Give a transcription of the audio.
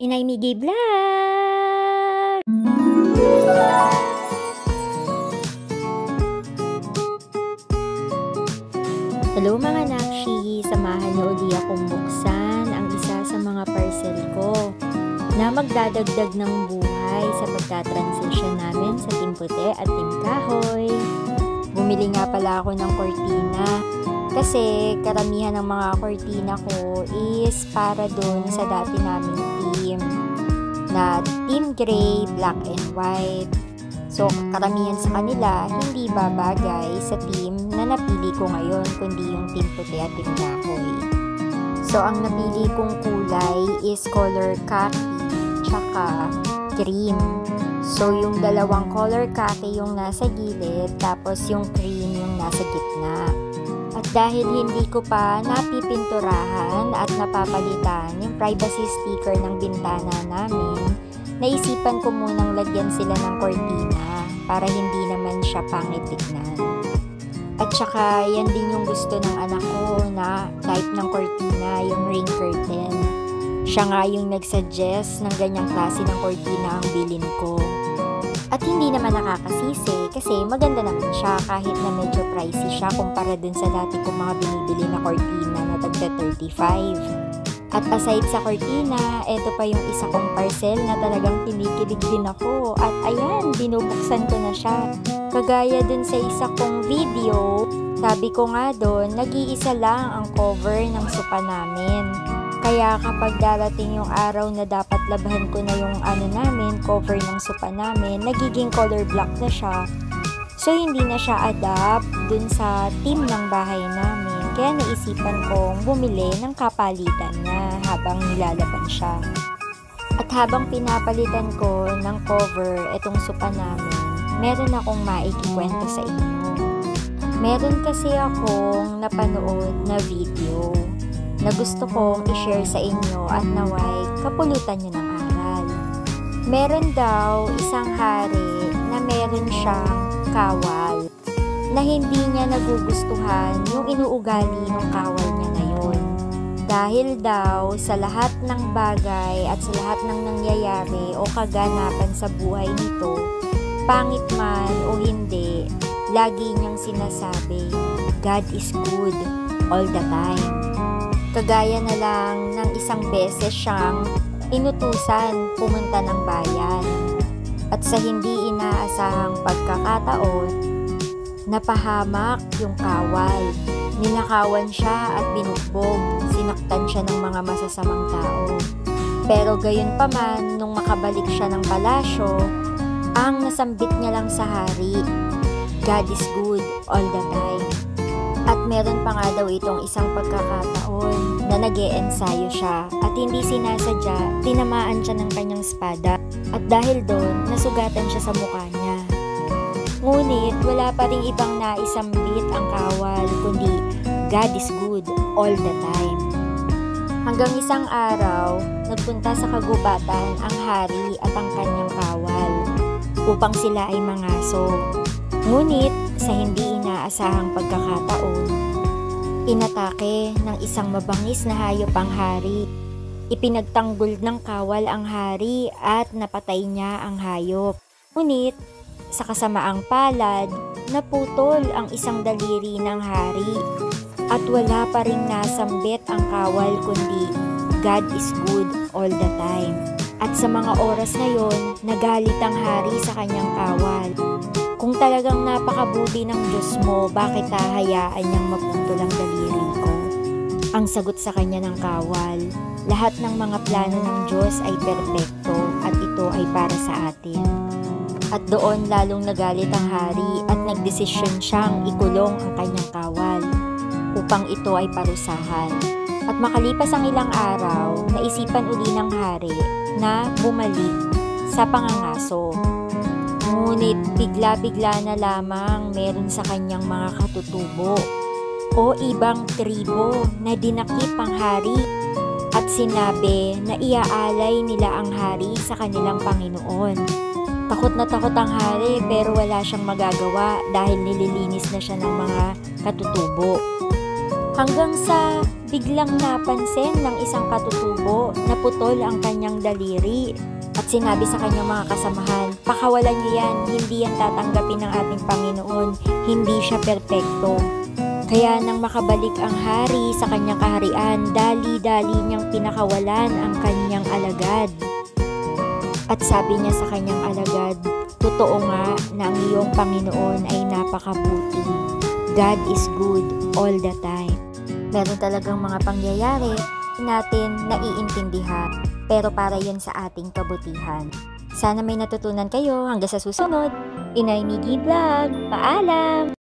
Inay Miggy Vlog! Hello mga nakshi! Samahan niyo uli akong buksan ang isa sa mga parcel ko na magdadagdag ng buhay sa pagka-transition namin sa Team Puti at Team Kahoy. Bumili nga pala ako ng kortina kasi karamihan ng mga kortina ko is para dun sa dati naming team na Team Gray, Black and White. So karamihan sa kanila hindi babagay sa team na napili ko ngayon kundi yung Team Puti at Team Kahoy. So ang napili kong kulay is color khaki tsaka cream. So yung dalawang color khaki yung nasa gilid tapos yung cream yung nasa gitna. At dahil hindi ko pa napipinturahan at napapalitan yung privacy sticker ng bintana namin, naisipan ko munang lagyan sila ng kortina para hindi naman siya pangit tignan. At saka yan din yung gusto ng anak ko na type ng kortina, yung ring curtain. Siya nga yung nagsuggest ng ganyang klase ng kortina ang bilin ko. At hindi naman nakakasisi kasi maganda naman siya kahit na medyo pricey siya kumpara dun sa dati kong mga binibili na kortina na tagda 35. At aside sa kortina, eto pa yung isa kong parcel na talagang kinikilig din ako. At ayan, binubuksan ko na siya. Kagaya dun sa isa kong video, sabi ko nga dun, nag-iisa lang ang cover ng sopa namin. Kaya kapag darating yung araw na dapat labhan ko na yung cover ng sopa namin, nagiging color black na siya. So hindi na siya adapt dun sa team ng bahay namin. Kaya naisipan kong bumili ng kapalitan na habang nilalaban siya. At habang pinapalitan ko ng cover itong sopa namin, meron akong maikikwento sa inyo. Meron kasi akong napanood na video na gusto kong i-share sa inyo at naway kapulutan nyo ng aral. Meron daw isang hari na meron siyang kawal na hindi niya nagugustuhan yung inuugali ng kawal niya ngayon. Dahil daw sa lahat ng bagay at sa lahat ng nangyayari o kaganapan sa buhay nito, pangit man o hindi, lagi niyang sinasabi, God is good all the time. Kagaya na lang ng isang beses siyang inutusan pumunta ng bayan. At sa hindi inaasahang pagkakataon, napahamak yung kawal. Ninakawan siya at binugbog. Sinaktan siya ng mga masasamang tao. Pero gayon pa man, nung makabalik siya ng palasyo, ang nasambit niya lang sa hari, God is good all the time. At meron pa nga daw itong isang pagkakataon na nag-e-ensayo siya at hindi sinasadya, tinamaan siya ng kanyang espada at dahil doon, nasugatan siya sa mukha niya. Ngunit wala pa ring ibang naisambit ang kawal kundi God is good all the time. Hanggang isang araw, nagpunta sa kagubatan ang hari at ang kanyang kawal upang sila ay mangaso. Ngunit sa hindi inaasahang pagkakataon, inatake ng isang mabangis na hayop ang hari. Ipinagtanggol ng kawal ang hari at napatay niya ang hayop. Ngunit sa kasamaang palad, naputol ang isang daliri ng hari at wala pa ring nasambit ang kawal kundi God is good all the time. At sa mga oras na yon, nagalit ang hari sa kanyang kawal. Kung talagang napakabuti ng Diyos mo, bakit hahayaan niyang maputol ang daliri ko? Ang sagot sa kanya ng kawal, lahat ng mga plano ng Diyos ay perpekto at ito ay para sa atin. At doon lalong nagalit ang hari at nagdesisyon siyang ikulong ang kanyang kawal upang ito ay parusahan. At makalipas ang ilang araw, naisipan uli ng hari na bumalik sa pangangaso. Ngunit bigla-bigla na lamang meron sa kanyang mga katutubo o ibang tribo na dinakip ang hari at sinabi na iaalay nila ang hari sa kanilang Panginoon. Takot na takot ang hari pero wala siyang magagawa dahil nililinis na siya ng mga katutubo. Hanggang sa biglang napansin ng isang katutubo na putol ang kanyang daliri. At sinabi sa kanyang mga kasamahan, pakawalan niyo yan, hindi yan tatanggapin ng ating Panginoon, hindi siya perpekto. Kaya nang makabalik ang hari sa kanyang kaharian, dali-dali niyang pinakawalan ang kanyang alagad. At sabi niya sa kanyang alagad, totoo nga na ang iyong Panginoon ay napakabuti. God is good all the time. Meron talagang mga pangyayari natin naiintindihan, pero para yun sa ating kabutihan. Sana may natutunan kayo hanggang sa susunod. Inay Miggy Vlog, paalam!